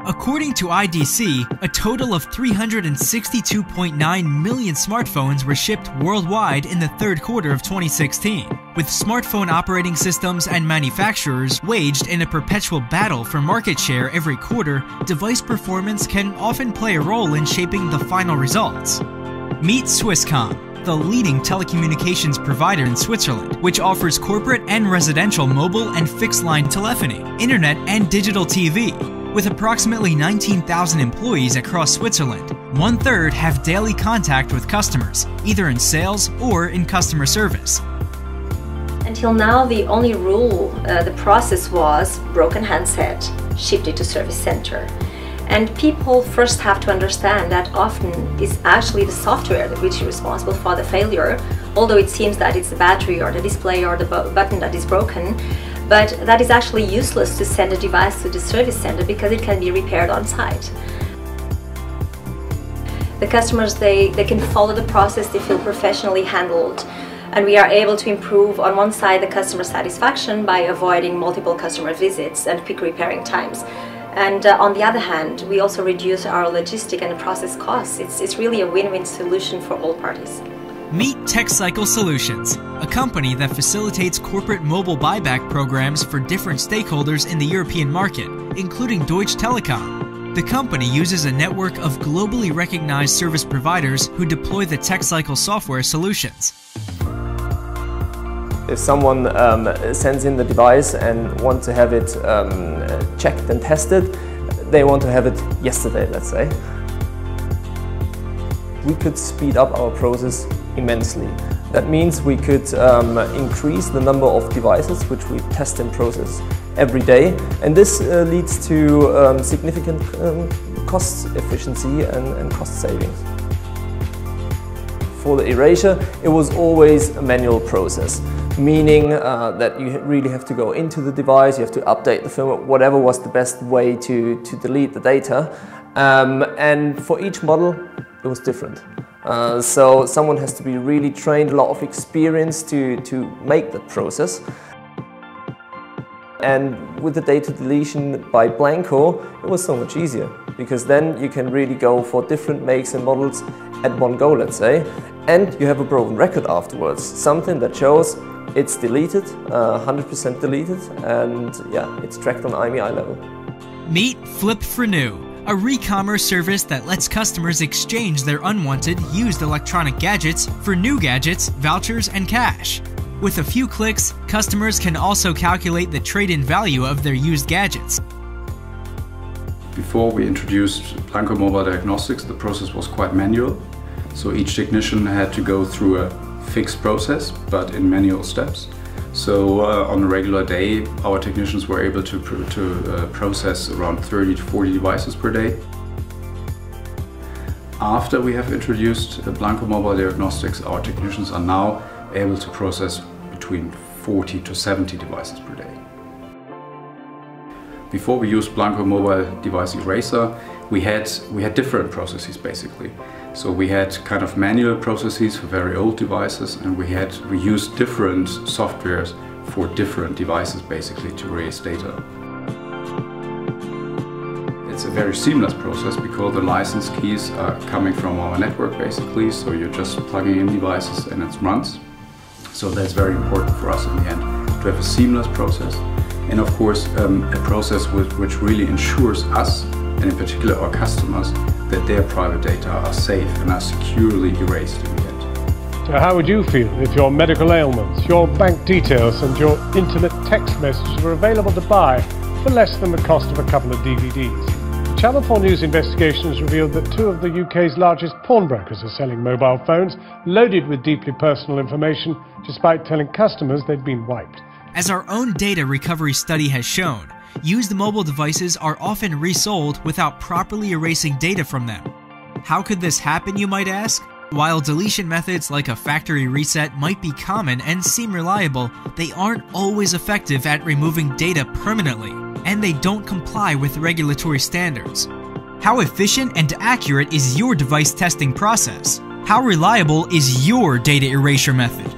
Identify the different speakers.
Speaker 1: According to IDC, a total of 362.9 million smartphones were shipped worldwide in the third quarter of 2016, with smartphone operating systems and manufacturers waged in a perpetual battle for market share every quarter. Device performance can often play a role in shaping the final results. Meet Swisscom, the leading telecommunications provider in Switzerland, which offers corporate and residential mobile and fixed-line telephony, internet, and digital TV. With approximately 19,000 employees across Switzerland, 1/3 have daily contact with customers, either in sales or in customer service.
Speaker 2: Until now, the only rule, the process was broken handset, shipped it to service center. And people first have to understand that often it's actually the software which is responsible for the failure, although it seems that it's the battery or the display or the button that is broken. But that is actually useless to send a device to the service center because it can be repaired on site. The customers, they can follow the process, they feel professionally handled, and we are able to improve on one side the customer satisfaction by avoiding multiple customer visits and quick repairing times. And on the other hand, we also reduce our logistic and process costs. It's really a win-win solution for all parties.
Speaker 1: Meet Teqcycle Solutions, a company that facilitates corporate mobile buyback programs for different stakeholders in the European market, including Deutsche Telekom. The company uses a network of globally recognized service providers who deploy the Teqcycle software solutions.
Speaker 3: If someone sends in the device and wants to have it checked and tested, they want to have it yesterday, let's say. We could speed up our process immensely. That means we could increase the number of devices which we test and process every day, and this leads to significant cost efficiency and cost savings. For the erasure, it was always a manual process, meaning that you really have to go into the device, you have to update the firmware, whatever was the best way to delete the data. And for each model, it was different. So someone has to be really trained, a lot of experience to make that process. And with the data deletion by Blancco, it was so much easier, because then you can really go for different makes and models at one go, let's say, and you have a proven record afterwards, something that shows it's deleted, 100% deleted, and yeah, it's tracked on IMEI level.
Speaker 1: Meet FLIP4NEW, a re-commerce service that lets customers exchange their unwanted, used electronic gadgets for new gadgets, vouchers, and cash. With a few clicks, customers can also calculate the trade-in value of their used gadgets.
Speaker 4: Before we introduced Blancco Mobile Diagnostics, the process was quite manual. So each technician had to go through a fixed process, but in manual steps. So on a regular day, our technicians were able to process around 30 to 40 devices per day. After we have introduced Blancco Mobile Diagnostics, our technicians are now able to process between 40 to 70 devices per day. Before we used Blancco Mobile Device Eraser, we had different processes basically. So we had kind of manual processes for very old devices, and we used different softwares for different devices basically to erase data. It's a very seamless process because the license keys are coming from our network basically, so you're just plugging in devices and it runs. So that's very important for us in the end, to have a seamless process, and of course a process which really ensures us, and in particular our customers, that their private data are safe and are securely erased in the end.
Speaker 5: So how would you feel if your medical ailments, your bank details and your intimate text messages were available to buy for less than the cost of a couple of DVDs? Channel 4 News investigations revealed that 2 of the UK's largest pawnbrokers are selling mobile phones loaded with deeply personal information, despite telling customers they'd been wiped.
Speaker 1: As our own data recovery study has shown, used mobile devices are often resold without properly erasing data from them. How could this happen, you might ask? While deletion methods like a factory reset might be common and seem reliable, they aren't always effective at removing data permanently, and they don't comply with regulatory standards. How efficient and accurate is your device testing process? How reliable is your data erasure method?